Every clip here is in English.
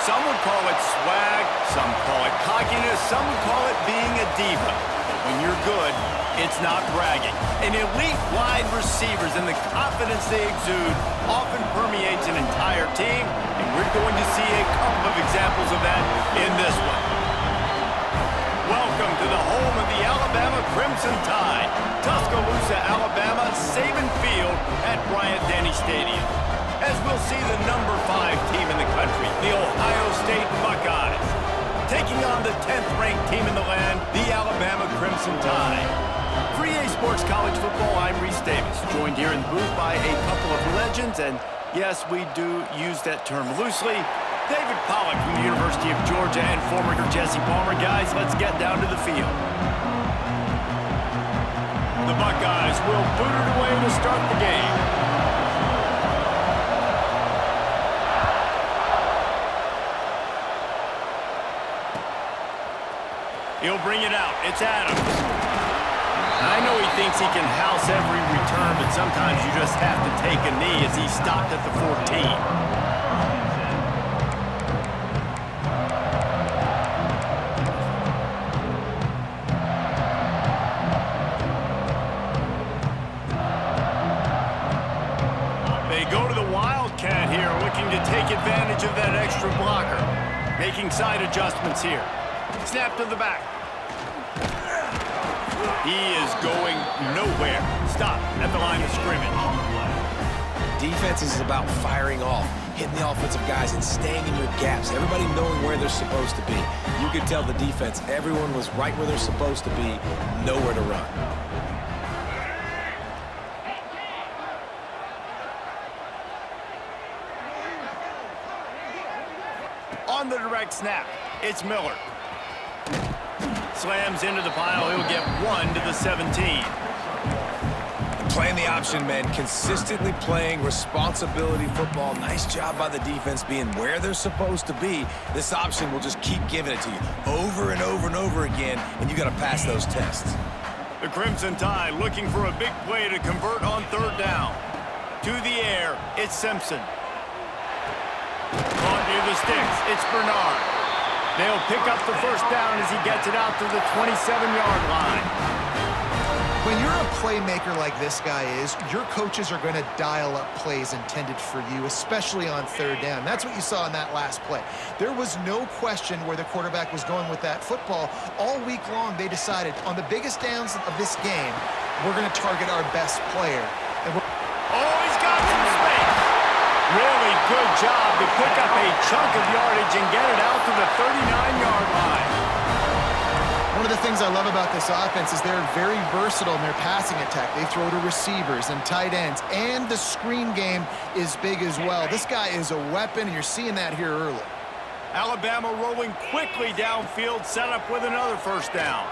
Some would call it swag, some call it cockiness, some would call it being a diva. But when you're good, it's not bragging. An elite wide receivers and the confidence they exude often permeates an entire team, and we're going to see a couple of examples of that in this one. Welcome to the home of the Alabama Crimson Tide, Tuscaloosa, Alabama, Saban Field at Bryant-Denny Stadium. As we'll see the number 5 team in the country, the Ohio State Buckeyes, taking on the 10th-ranked team in the land, the Alabama Crimson Tide. For EA Sports College Football, I'm Reese Davis, joined here in the booth by a couple of legends, and yes, we do use that term loosely. David Pollack from the University of Georgia and former Jesse Palmer. Guys, let's get down to the field. The Buckeyes will boot it away to start the game. He'll bring it out. It's Adams. I know he thinks he can house every return, but sometimes you just have to take a knee as he stopped at the 14. They go to the Wildcat here, looking to take advantage of that extra blocker. Making side adjustments here. Snap to the back. He is going nowhere. Stop at the line of scrimmage. Defense is about firing off, hitting the offensive guys and staying in your gaps. Everybody knowing where they're supposed to be. You could tell the defense, everyone was right where they're supposed to be, nowhere to run. On the direct snap, it's Miller. Slams into the pile. He'll get 1 to the 17. Playing the option, man. Consistently playing responsibility football. Nice job by the defense being where they're supposed to be. This option will just keep giving it to you over and over and over again, and you got to pass those tests. The Crimson Tide looking for a big play to convert on 3rd down. To the air, it's Simpson. Caught near the sticks, it's Bernard. They'll pick up the 1st down as he gets it out to the 27-yard line. When you're a playmaker like this guy is, your coaches are going to dial up plays intended for you, especially on 3rd down. That's what you saw in that last play. There was no question where the quarterback was going with that football. All week long, they decided on the biggest downs of this game, we're going to target our best player. And he's got some space. Really good job to pick up a chunk of yardage and get it out to the 39-yard line. One of the things I love about this offense is they're very versatile in their passing attack. They throw to receivers and tight ends, and the screen game is big as well. This guy is a weapon, and you're seeing that here early. Alabama rolling quickly downfield, set up with another 1st down.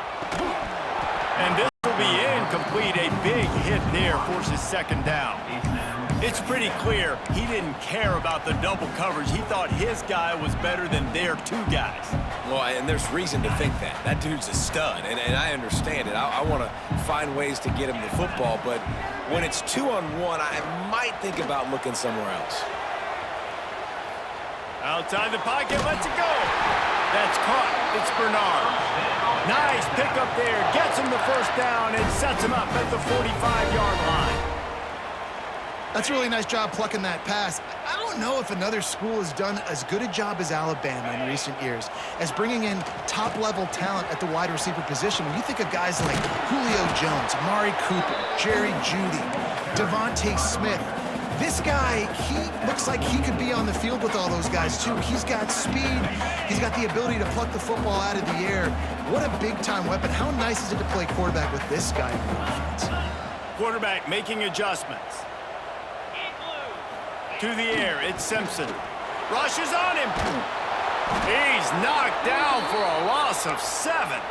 And this will be incomplete. A big hit there forces 2nd down. It's pretty clear he didn't care about the double coverage. He thought his guy was better than their 2 guys. Well, and there's reason to think that. That dude's a stud, and I understand it. I want to find ways to get him the football, but when it's 2-on-1, I might think about looking somewhere else. Outside the pocket, lets it go. That's caught. It's Bernard. Nice pickup there. Gets him the 1st down and sets him up at the 45-yard line. That's a really nice job plucking that pass. I don't know if another school has done as good a job as Alabama in recent years as bringing in top-level talent at the wide receiver position. When you think of guys like Julio Jones, Amari Cooper, Jerry Jeudy, Devontae Smith, this guy, he looks like he could be on the field with all those guys, too. He's got speed. He's got the ability to pluck the football out of the air. What a big-time weapon. How nice is it to play quarterback with this guy in the offense? Quarterback making adjustments. To the air, it's Simpson. Rushes on him. He's knocked down for a loss of 7.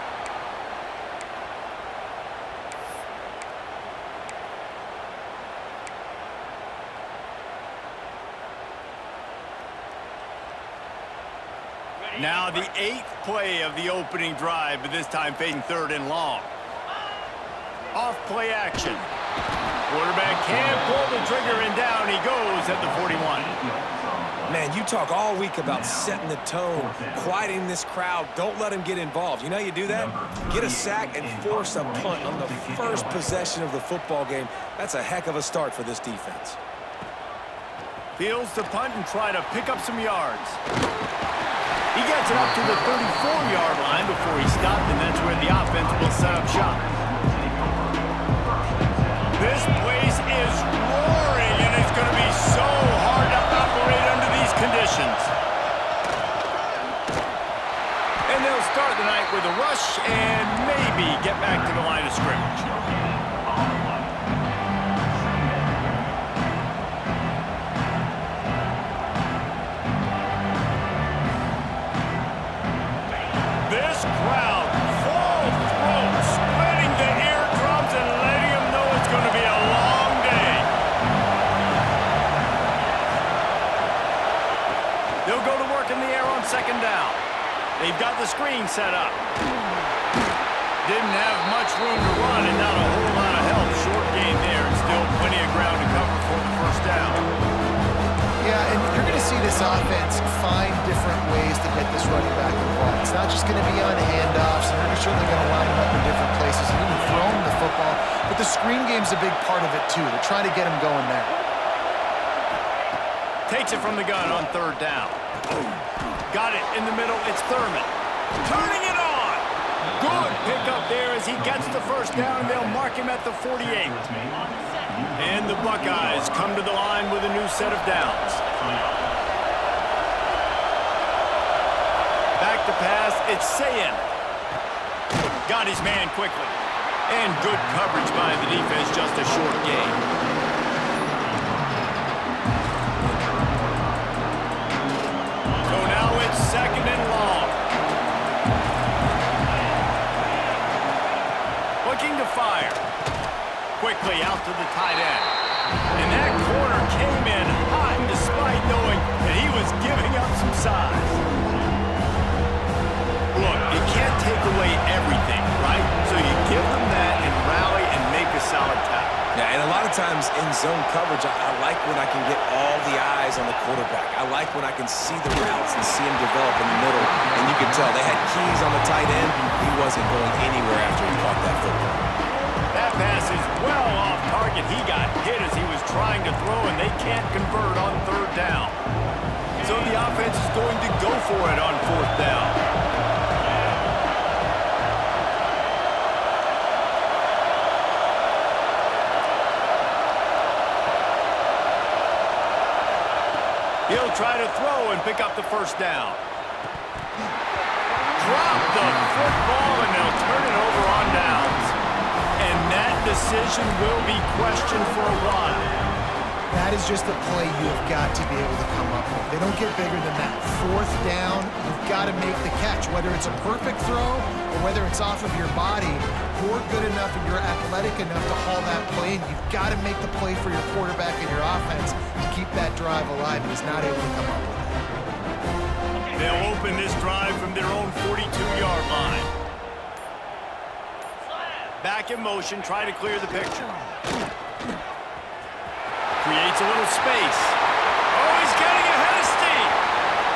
Now the 8th play of the opening drive, but this time fading 3rd and long. Off play action. Quarterback can't pull the trigger, and down he goes at the 41. Man, you talk all week about setting the tone, quieting this crowd. Don't let them get involved. You know how you do that? Get a sack and force a punt on the first possession of the football game. That's a heck of a start for this defense. Fields the punt and try to pick up some yards. He gets it up to the 34-yard line before he stopped, and that's where the offense will set up shop. This place is roaring, and it's going to be so hard to operate under these conditions. And they'll start the night with a rush and maybe get back to the line of scrimmage. This crowd, full throat, splitting the eardrums and letting them know it's going to be a long day. They'll go to work in the air on second down. They've got the screen set up. Didn't have much room to run and not a whole lot of help. Short gain there and still plenty of ground to cover for the first down. Yeah, and you're going to see this offense find different ways to get this running back involved. It's not just going to be on handoffs, and they're certainly going to line him up in different places and even throw him the football. But the screen game's a big part of it, too. They're trying to get him going there. Takes it from the gun on third down. Got it in the middle. It's Thurman. Turning it on. Good pickup there as he gets the first down, and they'll mark him at the 48. And the Buckeyes come to the line with a new set of downs. Back to pass, it's Sayin. Got his man quickly. And good coverage by the defense, just a short gain. So now it's second and long. Looking to fire. Quickly out to the tight end. And that corner came in hot despite knowing that he was giving up some size. Look, you can't take away everything, right? So you give them that and rally and make a solid tackle. Yeah, and a lot of times in zone coverage, I like when I can get all the eyes on the quarterback. I like when I can see the routes and see him develop in the middle. And you can tell they had keys on the tight end. He wasn't going anywhere after he caught that football. That pass is well off target. He got hit as he was trying to throw, and they can't convert on third down. So the offense is going to go for it on fourth down. He'll try to throw and pick up the first down. Drop the football, and they'll turn it over on downs. And that decision will be questioned for a while. That is just a play you've got to be able to come up with. They don't get bigger than that. Fourth down, you've got to make the catch. Whether it's a perfect throw or whether it's off of your body, you're good enough and you're athletic enough to haul that play, and you've got to make the play for your quarterback and your offense to keep that drive alive, and he's not able to come up with it. They'll open this drive from their own 42-yard line. Back in motion, try to clear the picture. Creates a little space. Oh, he's getting ahead of steam.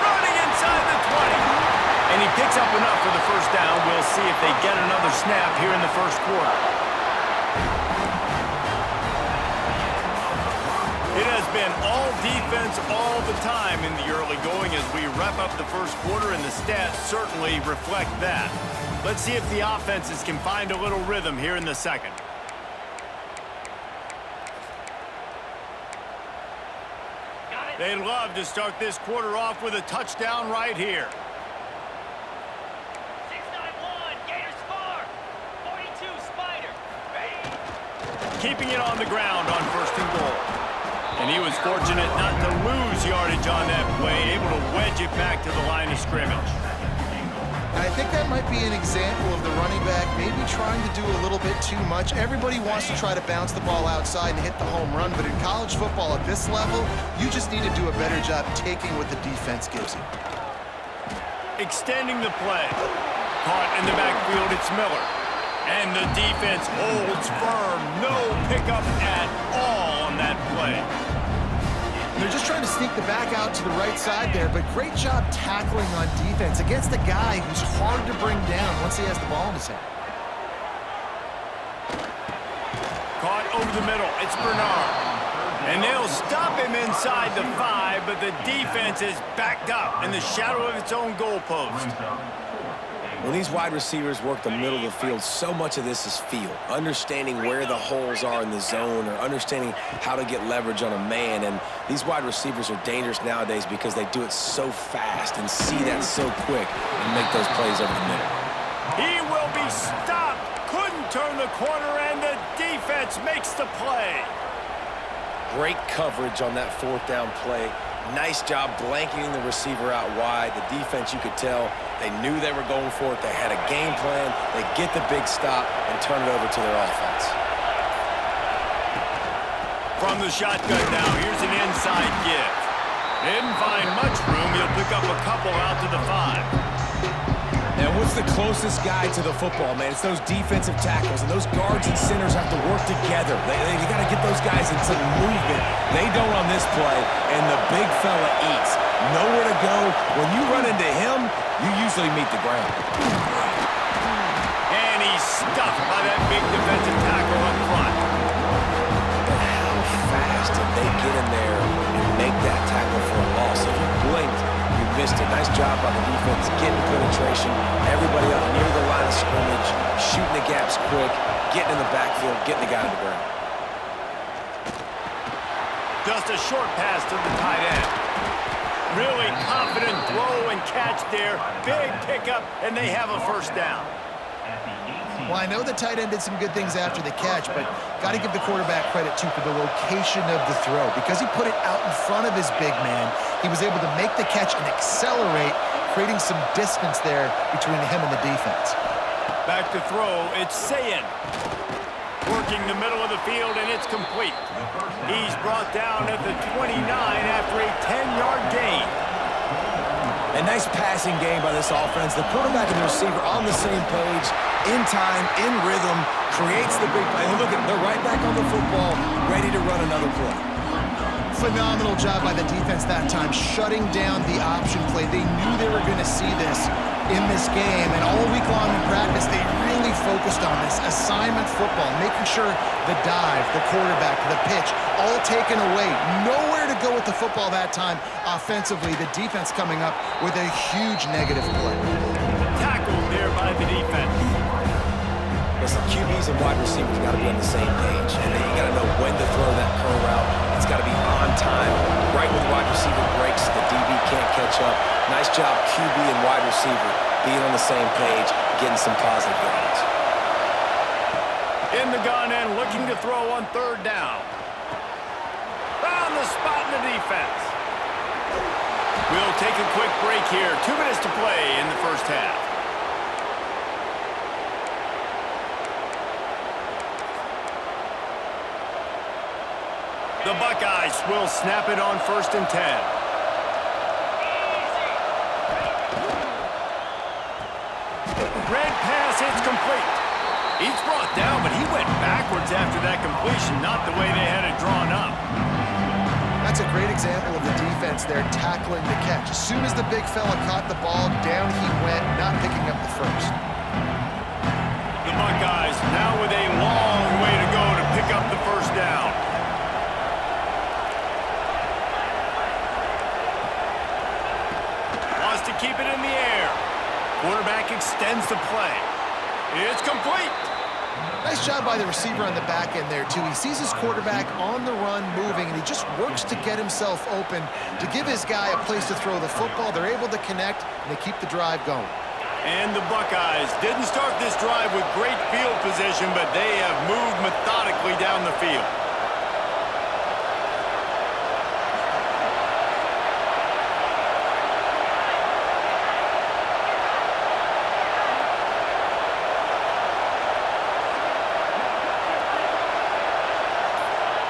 Running inside the 20. And he picks up enough for the first down. We'll see if they get another snap here in the first quarter. It has been all defense all the time in the early going as we wrap up the first quarter, and the stats certainly reflect that. Let's see if the offenses can find a little rhythm here in the second. They'd love to start this quarter off with a touchdown right here. 691, Gators far. 42, Spider. Ready? Keeping it on the ground on first and goal. And he was fortunate not to lose yardage on that play, able to wedge it back to the line of scrimmage. And I think that might be an example of the running back maybe trying to do a little bit too much. Everybody wants to try to bounce the ball outside and hit the home run, but in college football at this level, you just need to do a better job taking what the defense gives you. Extending the play. Caught in the backfield, it's Miller. And the defense holds firm. No pickup at all on that play. They're just trying to sneak the back out to the right side there, but great job tackling on defense against a guy who's hard to bring down once he has the ball in his hand. Caught over the middle. It's Bernard. And they'll stop him inside the 5, but the defense is backed up in the shadow of its own goalpost. When these wide receivers work the middle of the field, so much of this is feel. Understanding where the holes are in the zone or understanding how to get leverage on a man. And these wide receivers are dangerous nowadays because they do it so fast and see that so quick and make those plays over the middle. He will be stopped. Couldn't turn the corner, and the defense makes the play. Great coverage on that 4th down play. Nice job blanketing the receiver out wide. The defense, you could tell, they knew they were going for it. They had a game plan. They get the big stop and turn it over to their offense. From the shotgun now, here's an inside give. Didn't find much room. He'll pick up a couple out to the 5. And what's the closest guy to the football, man? It's those defensive tackles, and those guards and centers have to work together. They got to get those guys into movement. They don't on this play, and the big fella eats. Nowhere to go. When you run into him, you usually meet the ground. And he's stuffed by that big defensive tackle up front. But how fast did they get in there and make that tackle for a loss? If you blinked, you missed it. Nice job by the defense, getting penetration. Everybody up near the line of scrimmage, shooting the gaps quick, getting in the backfield, getting the guy to the ground. Just a short pass to the tight end. Really confident throw and catch there. Big pickup, and they have a first down. Well, I know the tight end did some good things after the catch, but got to give the quarterback credit, too, for the location of the throw. Because he put it out in front of his big man, he was able to make the catch and accelerate, creating some distance there between him and the defense. Back to throw, it's Sayin. Working the middle of the field, and it's complete. He's brought down at the 29 after a 10-yard gain. A nice passing game by this offense. The quarterback and the receiver on the same page, in time, in rhythm, creates the big play. And look at them, they're right back on the football, ready to run another play. Phenomenal job by the defense that time, shutting down the option play. They knew they were going to see this in this game, and all week long in practice, they really focused on this assignment football, making sure the dive, the quarterback, the pitch, all taken away. Nowhere to go with the football that time offensively. The defense coming up with a huge negative play. Tackled there by the defense. Listen, QBs and wide receivers got to be on the same page, and then you got to know when to throw that curl route. It's got to be on time. Right when the wide receiver breaks, the DB can't catch up. Nice job, QB and wide receiver, being on the same page, getting some positive yards. In the gun and looking to throw on 3rd down. Found the spot in the defense. We'll take a quick break here. 2 minutes to play in the first half. The Buckeyes will snap it on 1st and 10. Red pass, it's complete. He's brought down, but he went backwards after that completion, not the way they had it drawn up. That's a great example of the defense there tackling the catch. As soon as the big fella caught the ball, down he went, not picking up the first. The Buckeyes now with a long way to go to pick up the first down. Wants to keep it in the air. Quarterback extends the play. It's complete. Nice job by the receiver on the back end there, too. He sees his quarterback on the run moving, and he just works to get himself open to give his guy a place to throw the football. They're able to connect, and they keep the drive going. And the Buckeyes didn't start this drive with great field position, but they have moved methodically down the field.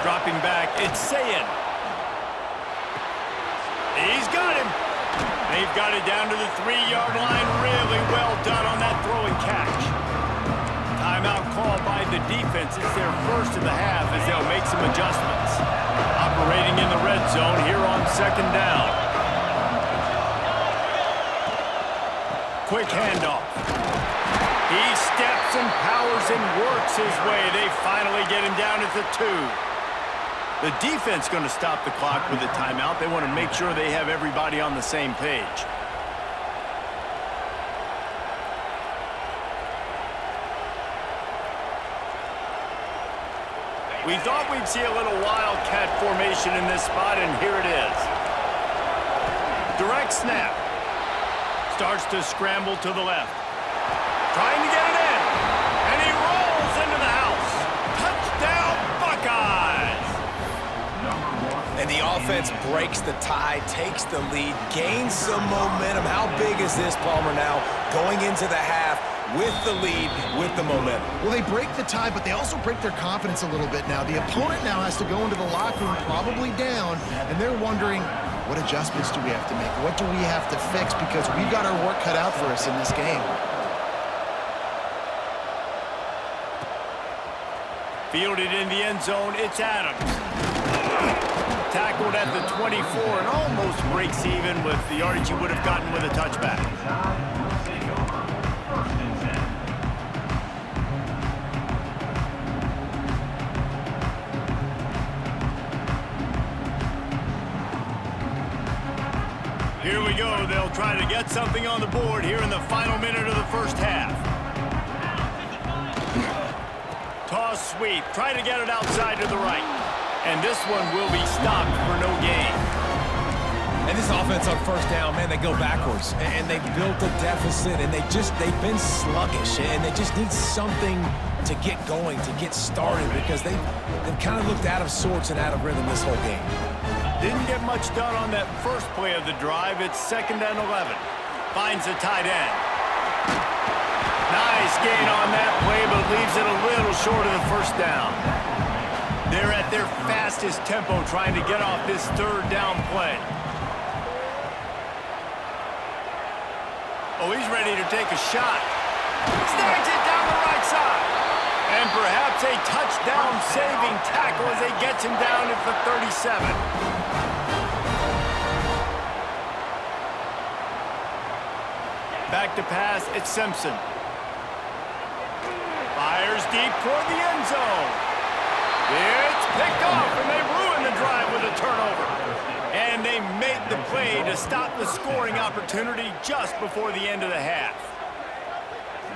Dropping back, it's Sayin. He's got him. They've got it down to the 3-yard line. Really well done on that throw and catch. Timeout call by the defense. It's their first of the half as they'll make some adjustments. Operating in the red zone, here second down. Quick handoff. He steps and powers and works his way. They finally get him down at the 2. The defense going to stop the clock with a timeout. They want to make sure they have everybody on the same page. We thought we'd see a little wildcat formation in this spot, and here it is. Direct snap. Starts to scramble to the left. Trying to get it in. And he rolls into the house. Touchdown, Buckeyes! And the offense breaks the tie, takes the lead, gains some momentum. How big is this, Palmer, now? Going into the half with the lead, with the momentum. Well, they break the tie, but they also break their confidence a little bit now. The opponent now has to go into the locker room probably down, and they're wondering, what adjustments do we have to make? What do we have to fix? Because we've got our work cut out for us in this game. Fielded in the end zone, it's Adams. Tackled at the 24 and almost breaks even with the yardage he would have gotten with a touchback. Here we go. They'll try to get something on the board here in the final minute of the first half. Toss sweep. Try to get it outside to the right. And this one will be stopped for no gain. And this offense on first down, man, they go backwards. And they built a deficit, and they've been sluggish. And they just need something to get going, to get started, because they've kind of looked out of sorts and out of rhythm this whole game. Didn't get much done on that first play of the drive. It's 2nd and 11. Finds the tight end. Nice gain on that play, but leaves it a little short of the first down. They're at their fastest tempo trying to get off this 3rd down play. Oh, he's ready to take a shot. Snags it down the right side. And perhaps a touchdown-saving tackle as they get him down at the 37. Back to pass, it's Simpson. Fires deep toward the end zone. It's picked off, and they ruin the drive with a turnover. And they make the play to stop the scoring opportunity just before the end of the half.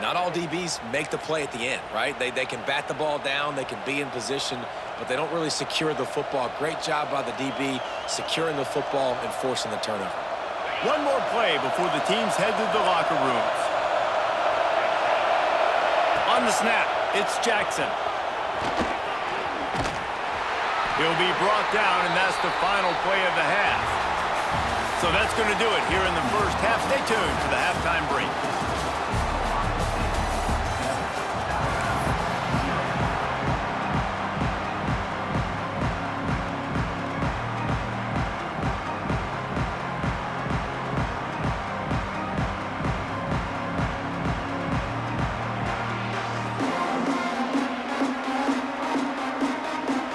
Not all DBs make the play at the end, right? They can bat the ball down, they can be in position, but they don't really secure the football. Great job by the DB securing the football and forcing the turnover. One more play before the teams head to the locker rooms. On the snap, it's Jackson. He'll be brought down, and that's the final play of the half. So that's going to do it here in the first half. Stay tuned for the halftime break.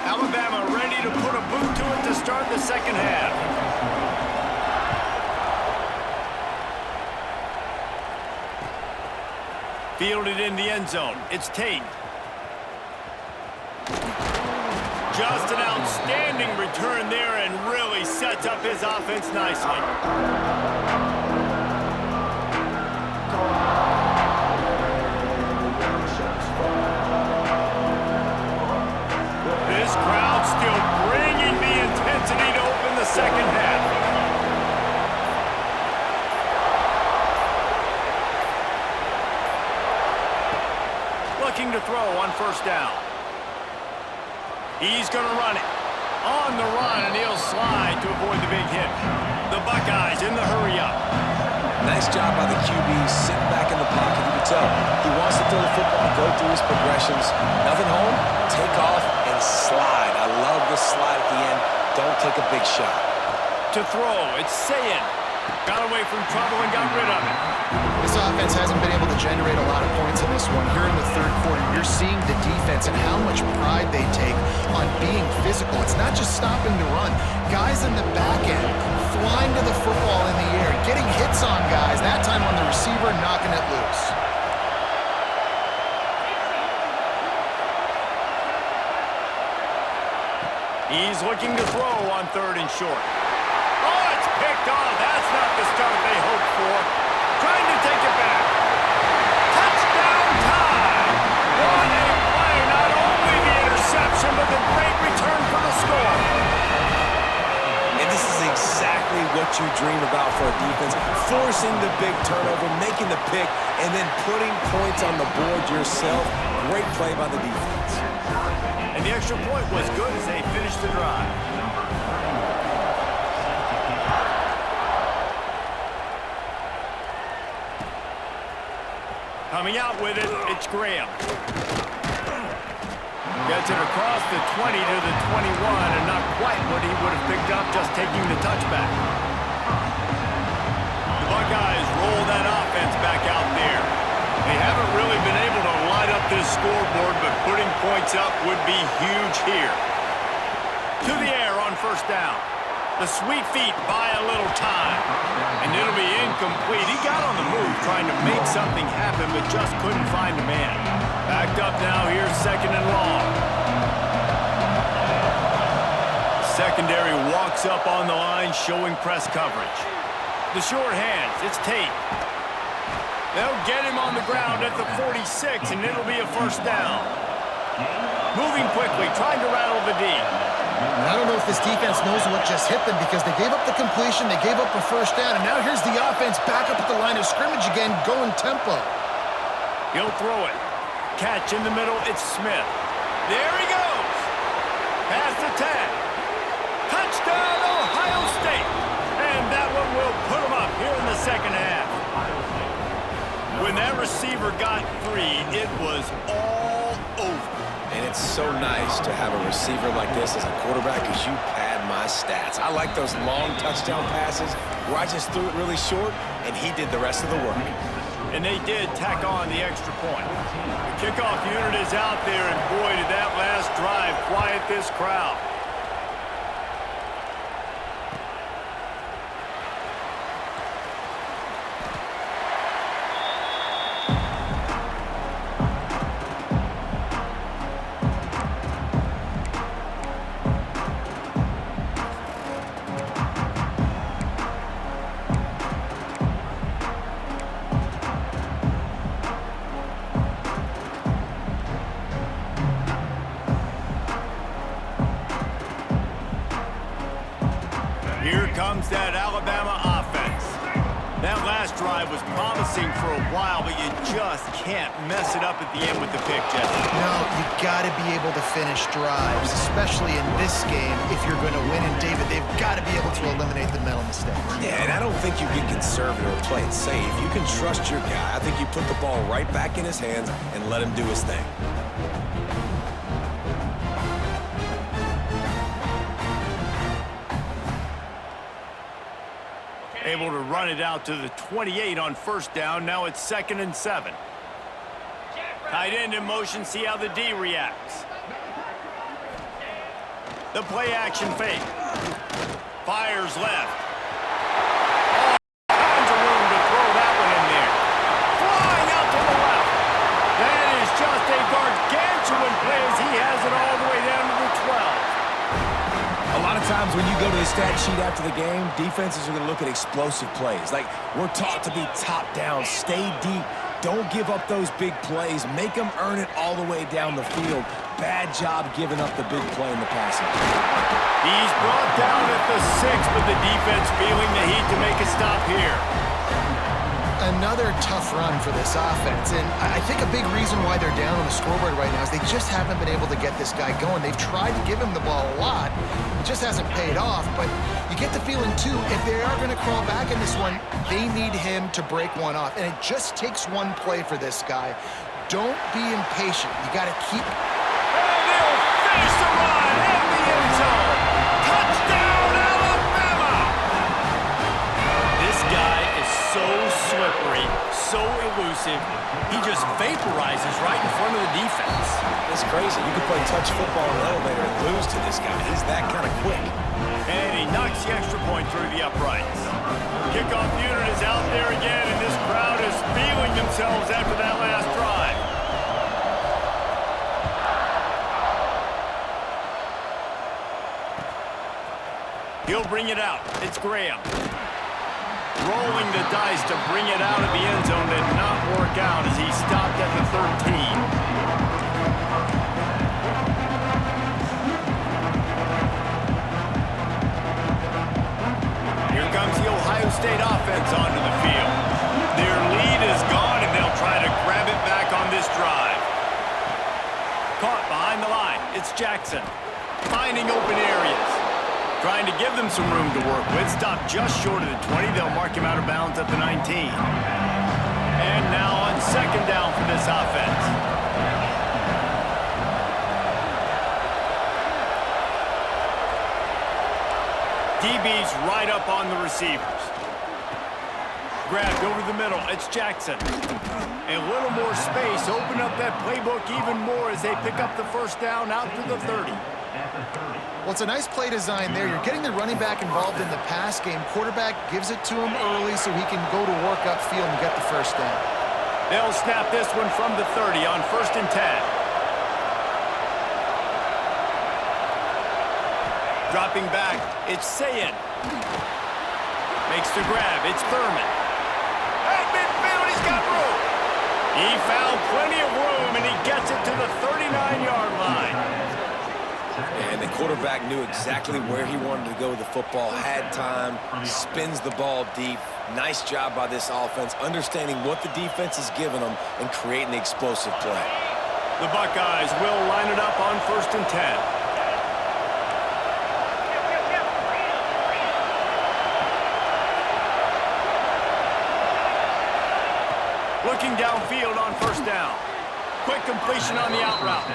Alabama ready to put a boot to it to start the second half. Fielded in the end zone. It's Tate. Just an outstanding return there and really sets up his offense nicely. This crowd still bringing the intensity to open the second half. Looking to throw on first down. He's going to run it. On the run, and he'll slide to avoid the big hit. The Buckeyes in the hurry-up. Nice job by the QB sitting back in the pocket. You can tell he wants to throw the football, go through his progressions. Nothing home, take off, and slide. I love the slide at the end. Don't take a big shot. To throw, it's Sayin. Got away from trouble and got rid of it. This offense hasn't been able to generate a lot of points in this one. Here in the third quarter, you're seeing the defense and how much pride they take on being physical. It's not just stopping the run. Guys in the back end receiver knocking it loose. He's looking to throw on 3rd and short. Oh, it's picked off. That's not the start they hoped for. Trying to take it back. Touchdown time! What a play. Not only the interception, but the great return for the score. And this is exactly what you dream about for a defense. Forcing the big turnover, making the pick, and then putting points on the board yourself. Great play by the defense. And the extra point was good as they finished the drive. Coming out with it, it's Graham. Gets it across the 20 to the 21, and not quite what he would have picked up just taking the touchback. The Buckeyes roll that offense back out there. They haven't really been able to light up this scoreboard, but putting points up would be huge here. To the air on 1st down. The sweet feet buy a little time, and it'll be incomplete. He got on the move trying to make something happen, but just couldn't find a man. Backed up now, here's 2nd and long. Secondary walks up on the line, showing press coverage. The short hands, it's Tate. They'll get him on the ground at the 46, and it'll be a 1st down. Moving quickly, trying to rattle the D. I don't know if this defense knows what just hit them because they gave up the completion, they gave up a 1st down, and now here's the offense back up at the line of scrimmage again, going tempo. He'll throw it. Catch in the middle, it's Smith. There he goes. Past the 10. Touchdown, Ohio State. And that one will put him up here in the 2nd half. When that receiver got free, it was all over. And it's so nice to have a receiver like this as a quarterback because you pad my stats. I like those long touchdown passes where I just threw it really short and he did the rest of the work. And they did tack on the extra point. The kickoff unit is out there, and boy, did that last drive quiet this crowd. Here comes that Alabama offense. That last drive was promising for a while, but you just can't mess it up at the end with the pick, Jeff. No, you got to be able to finish drives, especially in this game if you're going to win. And David, they've got to be able to eliminate the mental mistakes. Yeah, and I don't think you get conservative or play it safe. You can trust your guy. I think you put the ball right back in his hands and let him do his thing. Able to run it out to the 28 on 1st down. Now it's 2nd and 7. Tight end in motion. See how the D reacts. The play action fake. Fires left. All kinds of room to throw that one in there. Flying out to the left. That is just a gargantuan play as he has it all the way down to the 12. A lot of times when you go to the stat sheet after the game, defenses are going to look at explosive plays. Like, we're taught to be top down, stay deep, don't give up those big plays, make them earn it all the way down the field. Bad job giving up the big play in the passing. He's brought down at the 6, but the defense feeling the heat to make a stop here. Another tough run for this offense, and I think a big reason why they're down on the scoreboard right now is they just haven't been able to get this guy going. They've tried to give him the ball a lot. It just hasn't paid off, but you get the feeling, too, if they are going to crawl back in this one, they need him to break one off, and it just takes one play for this guy. Don't be impatient. You got to keep... And they'll finish the run in the end zone. Touchdown, Alabama! This guy is so slippery, so elusive. He just vaporizes right in front of the defense. It's crazy. You can play touch football in the elevator and lose to this guy. He's that kind of quick. And he knocks the extra point through the uprights. Kickoff unit is out there again, and this crowd is He'll bring it out. It's Graham. Rolling the dice to bring it out of the end zone did not work out as he stopped at the 13. Here comes the Ohio State offense onto the field. Their lead is gone, and they'll try to grab it back on this drive. Caught behind the line. It's Jackson. Finding open areas. Trying to give them some room to work with. Stopped just short of the 20. They'll mark him out of bounds at the 19. And now on second down for this offense. DB's right up on the receivers. Grabbed over the middle. It's Jackson. A little more space. Open up that playbook even more as they pick up the first down out to the 30. Well, it's a nice play design there. You're getting the running back involved in the pass game. Quarterback gives it to him early so he can go to work upfield and get the first down. They'll snap this one from the 30 on 1st and 10. Dropping back, it's Sayin. Makes the grab, it's Thurman. At midfield, he's got room. He found plenty of room, and he gets it to the 39-yard line. And the quarterback knew exactly where he wanted to go with the football, had time, spins the ball deep. Nice job by this offense, understanding what the defense is giving them and creating the explosive play. The Buckeyes will line it up on 1st and 10. Looking downfield on 1st down. Quick completion on the out route.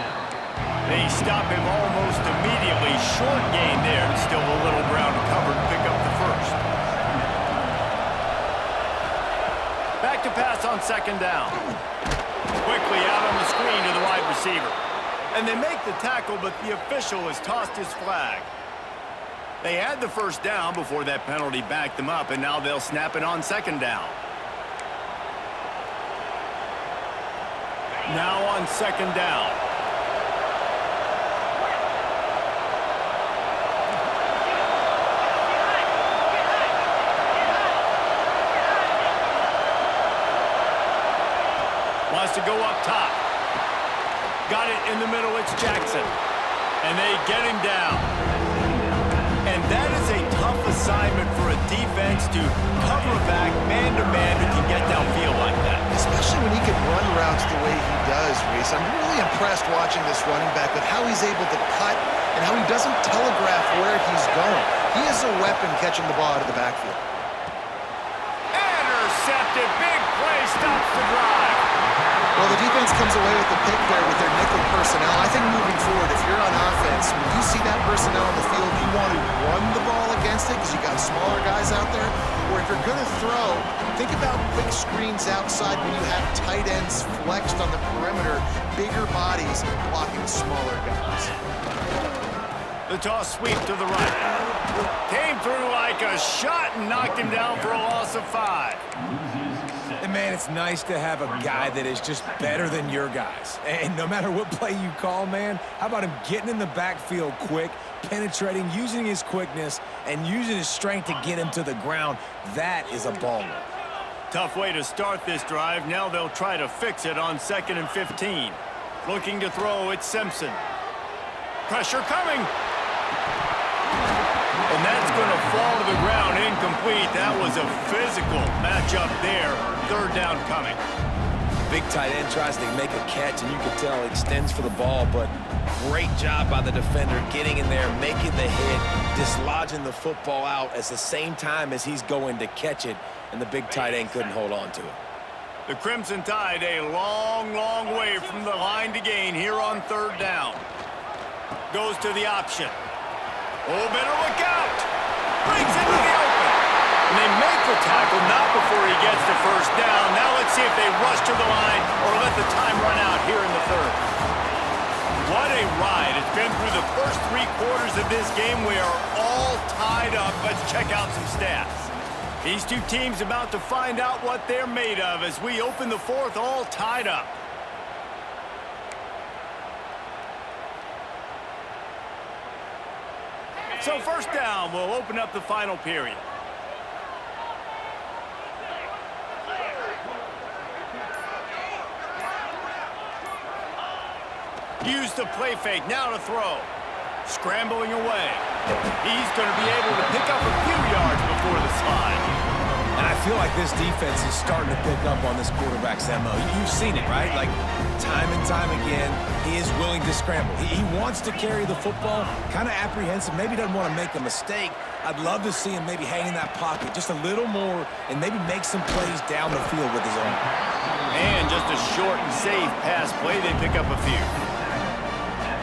They stop him almost immediately. Short gain there, and still a little ground to cover to pick up the first. Back to pass on 2nd down. Quickly out on the screen to the wide receiver. And they make the tackle, but the official has tossed his flag. They had the first down before that penalty backed them up, and now they'll snap it on 2nd down. Now on 2nd down. Wants to go up top. Got it in the middle, it's Jackson. And they get him down. And that is a tough assignment for a defense to cover a back man-to-man who can get downfield like that. Especially when he can run routes the way he does, Reese. I'm really impressed watching this running back with how he's able to cut and how he doesn't telegraph where he's going. He is a weapon catching the ball out of the backfield. Intercepted. Big play stops the drive. Well, the defense comes away with the pick there with their nickel personnel. I think moving forward, if you're on offense, when you see that personnel on the field, you want to run the ball against it because you got smaller guys out there. Or if you're going to throw, think about quick screens outside when you have tight ends flexed on the perimeter, bigger bodies blocking smaller guys. The toss sweep to the right. Came through like a shot and knocked him down for a loss of 5. And, man, it's nice to have a guy that is just better than your guys. And no matter what play you call, man, how about him getting in the backfield quick, penetrating, using his quickness, and using his strength to get him to the ground? That is a baller. Tough way to start this drive. Now they'll try to fix it on 2nd and 15. Looking to throw, it's Simpson. Pressure coming. And that's going to fall to the ground incomplete. That was a physical matchup there. 3rd down coming. Big tight end tries to make a catch, and you can tell extends for the ball, but great job by the defender getting in there, making the hit, dislodging the football out at the same time as he's going to catch it, and the big tight end couldn't hold on to it. The Crimson Tide a long, long way from the line to gain here on 3rd down. Goes to the option. Oh, better look out. Brings into the open. And they make the tackle, not before he gets the first down. Now let's see if they rush to the line or let the time run out here in the 3rd. What a ride. It's been through the first 3 quarters of this game. We are all tied up. Let's check out some stats. These two teams about to find out what they're made of as we open the 4th all tied up. So first down will open up the final period. Use the play fake, now to throw. Scrambling away. He's going to be able to pick up a few yards before the slide. And I feel like this defense is starting to pick up on this quarterback's MO. You've seen it, right? Like, time and time again, he is willing to scramble. He wants to carry the football, kind of apprehensive, maybe doesn't want to make a mistake. I'd love to see him maybe hang in that pocket just a little more and maybe make some plays down the field with his arm. And just a short and safe pass play, they pick up a few.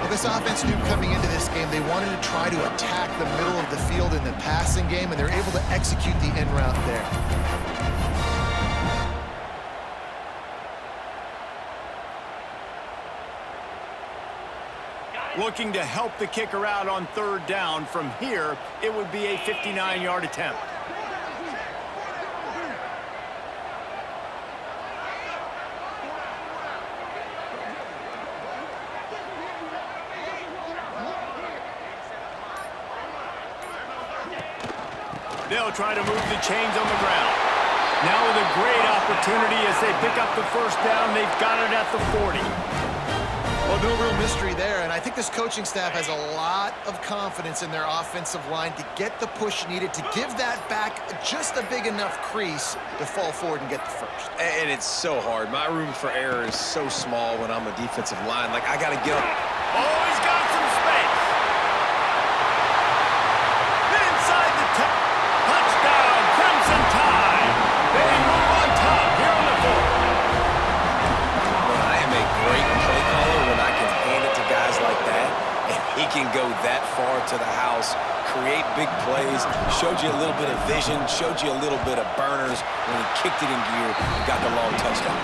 Well, this offense knew coming into this game they wanted to try to attack the middle of the field in the passing game, and they're able to execute the end route there. Looking to help the kicker out on third down. From here, it would be a 59-yard attempt. They'll try to move the chains on the ground. Now with a great opportunity as they pick up the first down. They've got it at the 40. Well, no real mystery there, and I think this coaching staff has a lot of confidence in their offensive line to get the push needed to give that back just a big enough crease to fall forward and get the first. And it's so hard. My room for error is so small when I'm a defensive line. Like, I got to get up. Oh, he's got some space. Inside the touchdown, Crimson Tide. They move on top here on the fourth. Well, I am a great play caller when I can hand it to guys like that. And he can go that far to the house, create big plays, showed you a little bit of vision, showed you a little bit of burners when he kicked it in gear and got the long touchdown.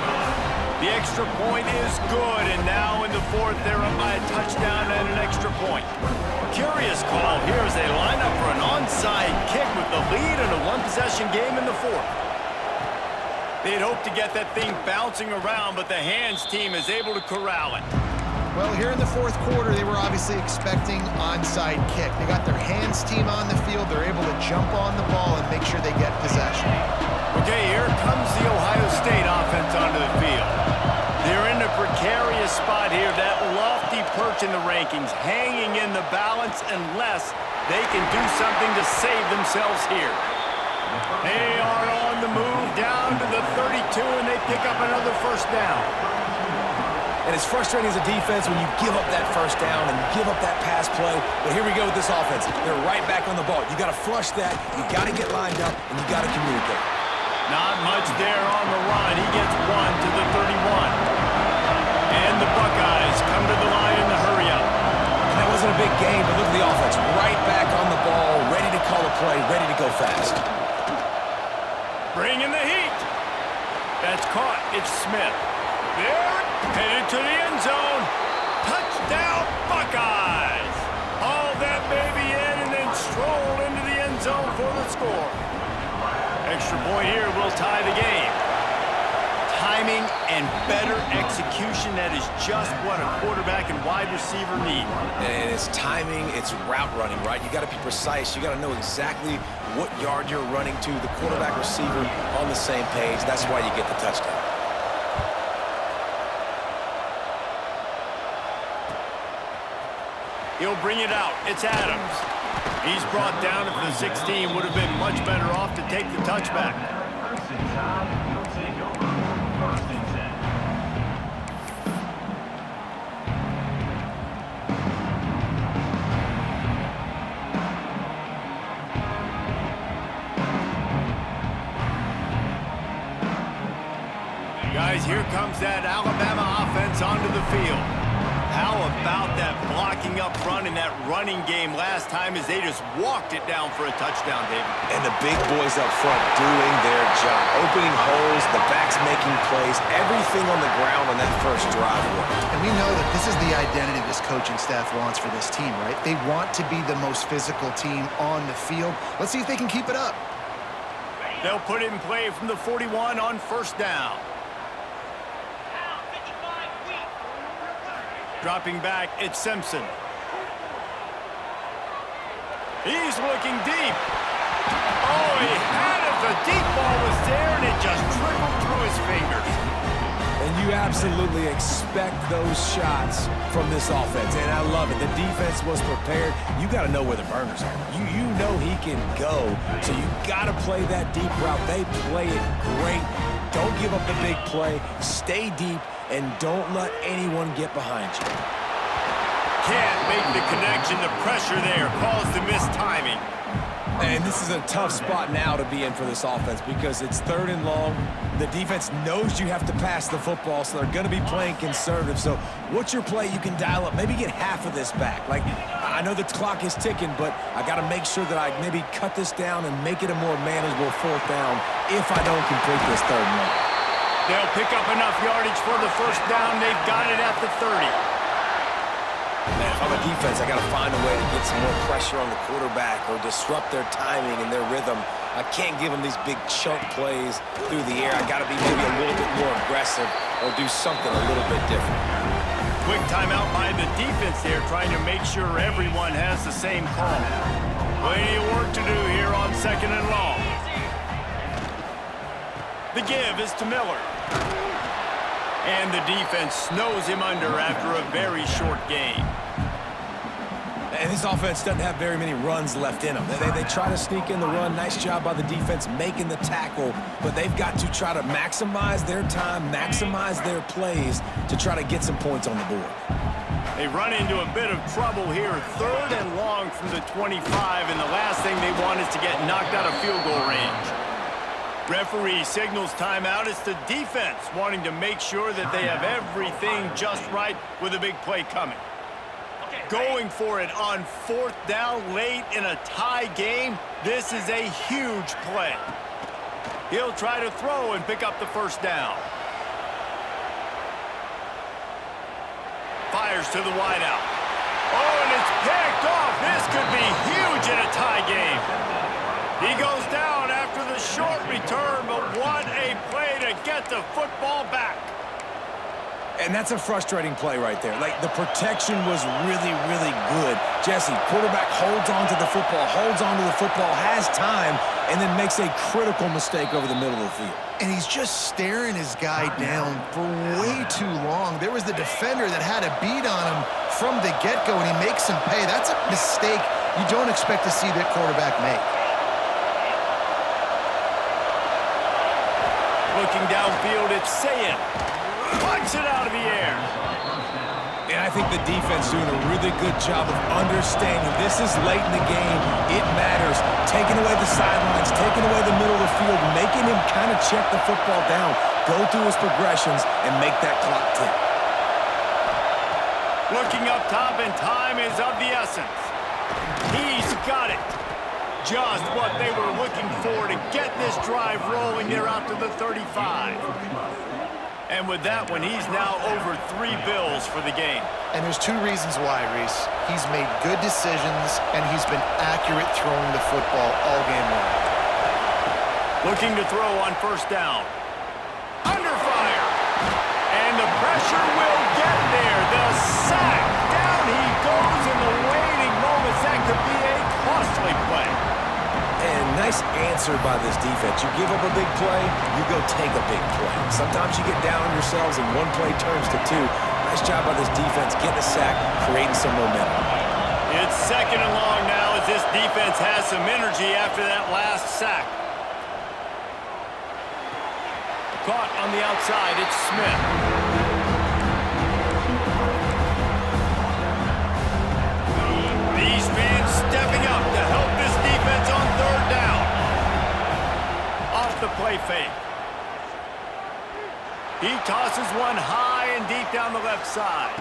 The extra point is good, and now in the fourth, they're up by a touchdown and an extra point. Curious call here as they line up for an onside kick with the lead in a one-possession game in the fourth. They'd hoped to get that thing bouncing around, but the hands team is able to corral it. Well, here in the fourth quarter, they were obviously expecting onside kick. They got their hands team on the field. They're able to jump on the ball and make sure they get possession. Okay, here comes the Ohio State offense onto the field. They're in a precarious spot here, that lofty perch in the rankings, hanging in the balance unless they can do something to save themselves here. They are on the move down to the 32, and they pick up another first down. And it's frustrating as a defense when you give up that first down and you give up that pass play. But here we go with this offense. They're right back on the ball. You got to flush that. You got to get lined up, and you got to communicate. Not much there on the run. He gets one to the 31. And the Buckeyes come to the line in the hurry-up. And that wasn't a big game, but look at the offense. Right back on the ball, ready to call a play, ready to go fast. Bring in the heat. That's caught. It's Smith. There, headed to the end zone. Touchdown, Buckeyes. Haul that baby in and then stroll into the end zone for the score. Extra point here will tie the game. Timing and better execution, that is just what a quarterback and wide receiver need. And it's timing, it's route running, right? You got to be precise. You got to know exactly what yard you're running to. The quarterback receiver on the same page. That's why you get the touchdown. He'll bring it out. It's Adams. He's brought down at the 16. Would have been much better off to take the touchback. Guys, here comes that Alabama offense onto the field. How about that blocking up front and that running game last time as they just walked it down for a touchdown, David? And the big boys up front doing their job. Opening holes, the backs making plays, everything on the ground on that first drive worked. And we know that this is the identity this coaching staff wants for this team, right? They want to be the most physical team on the field. Let's see if they can keep it up. They'll put it in play from the 41 on first down. Dropping back, it's Simpson. He's looking deep. Oh, he had it. The deep ball was there, and it just trickled through his fingers. And you absolutely expect those shots from this offense, and I love it. The defense was prepared. You got to know where the burners are. You know he can go, so you got to play that deep route. They play it great. Don't give up the big play. Stay deep, and don't let anyone get behind you. Can't make the connection. The pressure there caused the missed timing. And this is a tough spot now to be in for this offense because it's 3rd and long. The defense knows you have to pass the football, so they're going to be playing conservative. So what's your play you can dial up? Maybe get half of this back. Like, I know the clock is ticking, but I got to make sure that I maybe cut this down and make it a more manageable 4th down if I don't complete this 3rd and long. They'll pick up enough yardage for the 1st down. They've got it at the 30. Man, if I'm a defense, I got to find a way to get some more pressure on the quarterback or disrupt their timing and their rhythm. I can't give them these big chunk plays through the air. I got to be maybe a little bit more aggressive or do something a little bit different. Quick timeout by the defense there, trying to make sure everyone has the same call. Plenty of work to do here on 2nd and long. The give is to Miller. And the defense snows him under after a very short game. And this offense doesn't have very many runs left in them. They try to sneak in the run. Nice job by the defense making the tackle, but they've got to try to maximize their time, maximize their plays to try to get some points on the board. They run into a bit of trouble here. 3rd and long from the 25, and the last thing they want is to get knocked out of field goal range. Referee signals timeout. It's the defense wanting to make sure that they have everything just right with a big play coming. Going for it on 4th down late in a tie game. This is a huge play. He'll try to throw and pick up the 1st down. Fires to the wideout. Oh, and it's picked off. This could be huge in a tie game. He goes down after the short return, but what a play to get the football back. And that's a frustrating play right there. Like, the protection was really, really good. Jesse, quarterback holds on to the football, has time, and then makes a critical mistake over the middle of the field. And he's just staring his guy down for way too long. There was the defender that had a beat on him from the get-go, and he makes him pay. That's a mistake you don't expect to see that quarterback make. Looking downfield, it's Sayin. Punch it out of the air. And I think the defense doing a really good job of understanding this is late in the game. It matters. Taking away the sidelines, taking away the middle of the field, making him kind of check the football down, go through his progressions, and make that clock tick. Looking up top, and time is of the essence. He's got it. Just what they were looking for to get this drive rolling there out to the 35. And with that one, he's now over 3 bills for the game. And there's 2 reasons why, Reese. He's made good decisions, and he's been accurate throwing the football all game long. Looking to throw on 1st down. Under fire. And the pressure will get there. The sack. Down he goes in the waiting moments. That could be a costly play. And nice answer by this defense. You give up a big play, you go take a big play. Sometimes you get down on yourselves and one play turns to 2. Nice job by this defense getting a sack, creating some momentum. It's 2nd and long now as this defense has some energy after that last sack. Caught on the outside, it's Smith. These fans stepping up to help this defense on 3rd down. Off the play fake. He tosses one high and deep down the left side.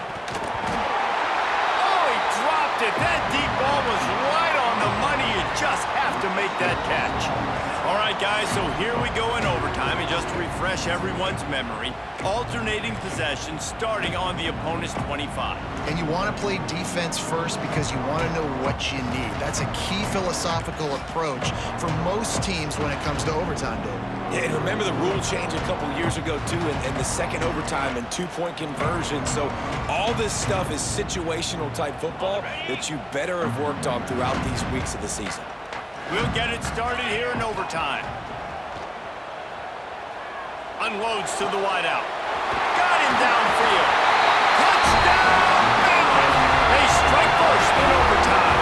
Oh, he dropped it. That deep ball was right on the money. You just have to make that catch. All right, guys, so here we go in overtime, and just to refresh everyone's memory, alternating possession starting on the opponent's 25. And you want to play defense first because you want to know what you need. That's a key philosophical approach for most teams when it comes to overtime, David. Yeah, and remember the rule change a couple years ago, too, and the second overtime and two-point conversion. So all this stuff is situational-type football that you better have worked on throughout these weeks of the season. We'll get it started here in overtime. Unloads to the wideout. Got him downfield. Touchdown! They strike first in overtime.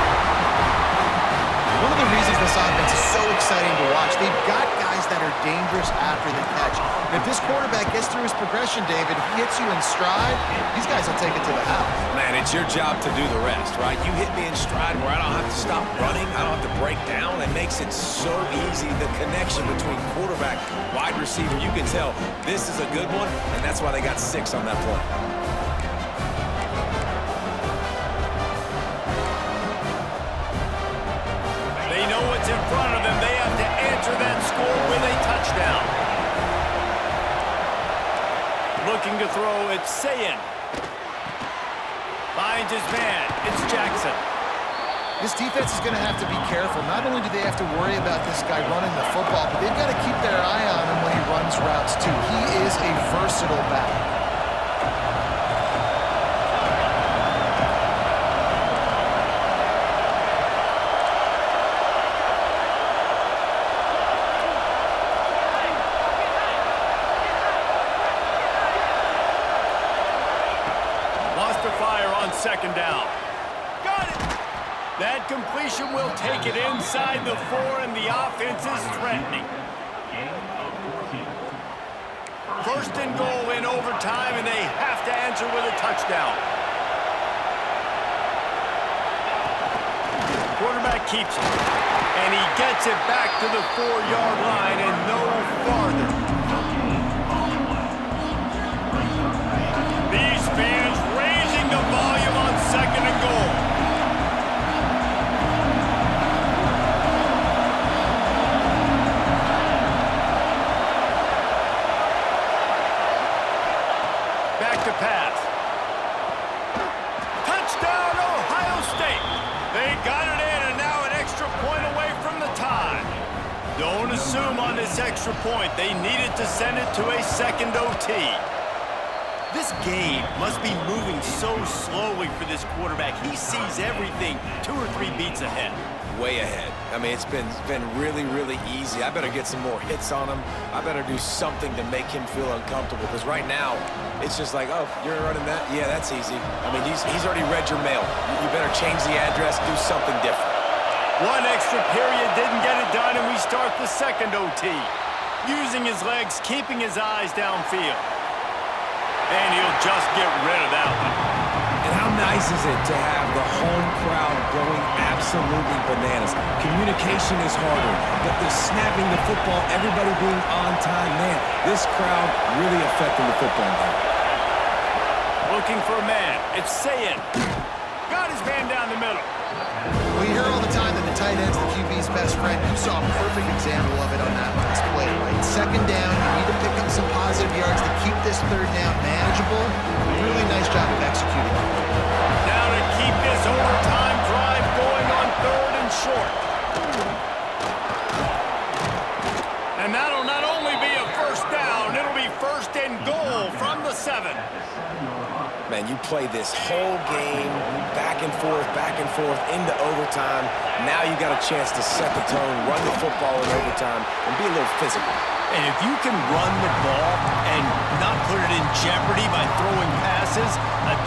One of the reasons this offense is so exciting to watch, they've got guys that are dangerous after the catch. And if this quarterback gets through his progression, David, he hits you in stride, these guys will take it to the house. Man, it's your job to do the rest, right? You hit me in stride where I don't have to stop running, I don't have to break down. It makes it so easy, the connection between quarterback, wide receiver. You can tell this is a good one, and that's why they got 6 on that play. They know what's in front of them. They have to answer that score with a touchdown. Looking to throw, it's Sayin. Finds his man. It's Jackson. This defense is going to have to be careful. Not only do they have to worry about this guy running the football, but they've got to keep their eye on him when he runs routes, too. He is a versatile back. Second down. Got it! That completion will take it inside the 4, and the offense is threatening. First and goal in overtime, and they have to answer with a touchdown. Quarterback keeps it, and he gets it back to the 4-yard line and no farther. These fans raising the volume on second and goal. Back to pass. Touchdown, Ohio State. They got it in, and now an extra point away from the tie. Don't assume on this extra point. They needed to send it to a second OT. This game must be moving so slowly for this quarterback. He sees everything 2 or 3 beats ahead. Way ahead. I mean, it's been really, really easy. I better get some more hits on him. I better do something to make him feel uncomfortable, because right now, it's just like, oh, you're running that? Yeah, that's easy. I mean, he's already read your mail. You better change the address, do something different. One extra period didn't get it done, and we start the second OT. Using his legs, keeping his eyes downfield. And he'll just get rid of that one. And how nice is it to have the home crowd going absolutely bananas? Communication is harder. The snapping the football, everybody being on time. Man, this crowd really affecting the football game. Looking for a man. It's Sayin. Got his man down the middle. We hear all the time that the tight end's the QB's best friend. You saw a perfect example of it on that last play, right? Second down, you need to pick up some positive yards to keep this third down manageable. Really nice job of executing. Now to keep this overtime drive going on 3rd and short. And that'll not only be a first down, it'll be 1st and goal from the 7. Man, you play this whole game back and forth into overtime. Now you got a chance to set the tone, run the football in overtime, and be a little physical. And if you can run the ball and not put it in jeopardy by throwing passes,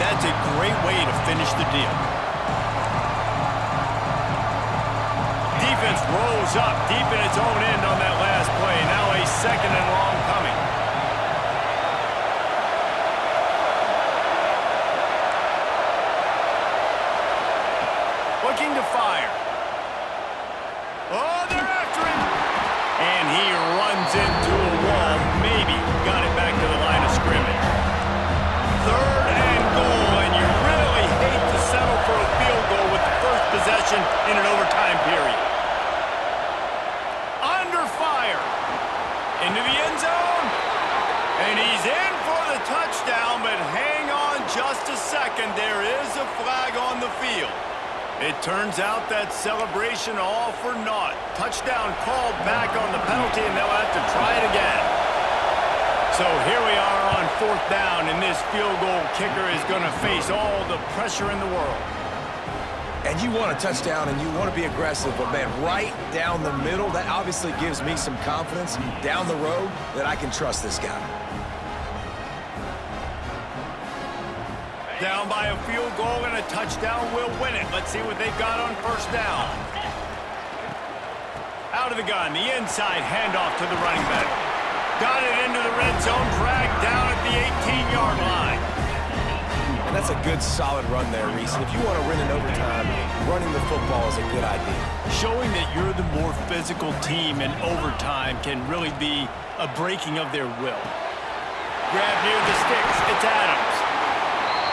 that's a great way to finish the deal. Defense rolls up deep in its own end on that last play. Now a 2nd and long coming. Looking to fire. Oh, they're after him. And he runs into a wall. Maybe got it back to the line of scrimmage. 3rd and goal, and you really hate to settle for a field goal with the first possession in an overtime period. Under 5. Into the end zone. And he's in for the touchdown, but hang on just a second. There is a flag on the field. It turns out that celebration all for naught. Touchdown called back on the penalty, and they'll have to try it again. So here we are on 4th down, and this field goal kicker is going to face all the pressure in the world. And you want a touchdown and you want to be aggressive, but man, right down the middle, that obviously gives me some confidence down the road that I can trust this guy. Down by a field goal and a touchdown will win it. Let's see what they've got on 1st down. Out of the gun, the inside handoff to the running back. Got it into the red zone, dragged down at the 18-yard line. And that's a good, solid run there, Reese. And if you want to win in overtime, running the football is a good idea. Showing that you're the more physical team in overtime can really be a breaking of their will. Grab near the sticks. It's Adams.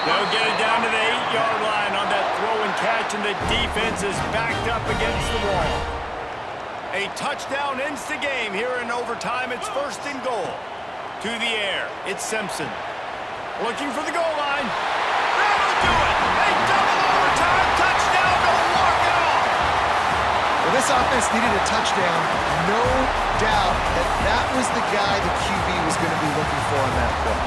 They'll get it down to the 8-yard line on that throw and catch, and the defense is backed up against the wall. A touchdown ends the game here in overtime. It's 1st and goal. To the air. It's Simpson. Looking for the goal line. That'll do it. A double overtime touchdown to walk it off. Well, this offense needed a touchdown. No doubt that was the guy the QB was going to be looking for on that play.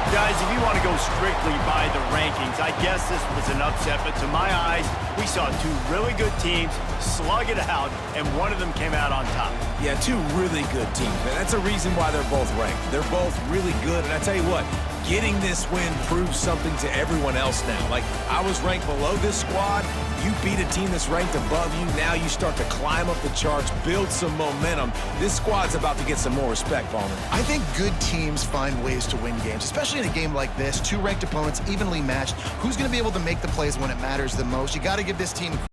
Guys, if you want to go strictly by the rankings, I guess this was an upset, but to my eyes, we saw 2 really good teams slug it out, and one of them came out on top. Yeah, 2 really good teams, man. That's a reason why they're both ranked. They're both really good, and I tell you what, getting this win proves something to everyone else now. Like, I was ranked below this squad. You beat a team that's ranked above you. Now you start to climb up the charts, build some momentum. This squad's about to get some more respect, Bowman. I think good teams find ways to win games, especially in a game like this. 2 ranked opponents, evenly matched. Who's going to be able to make the plays when it matters the most? You got to give this team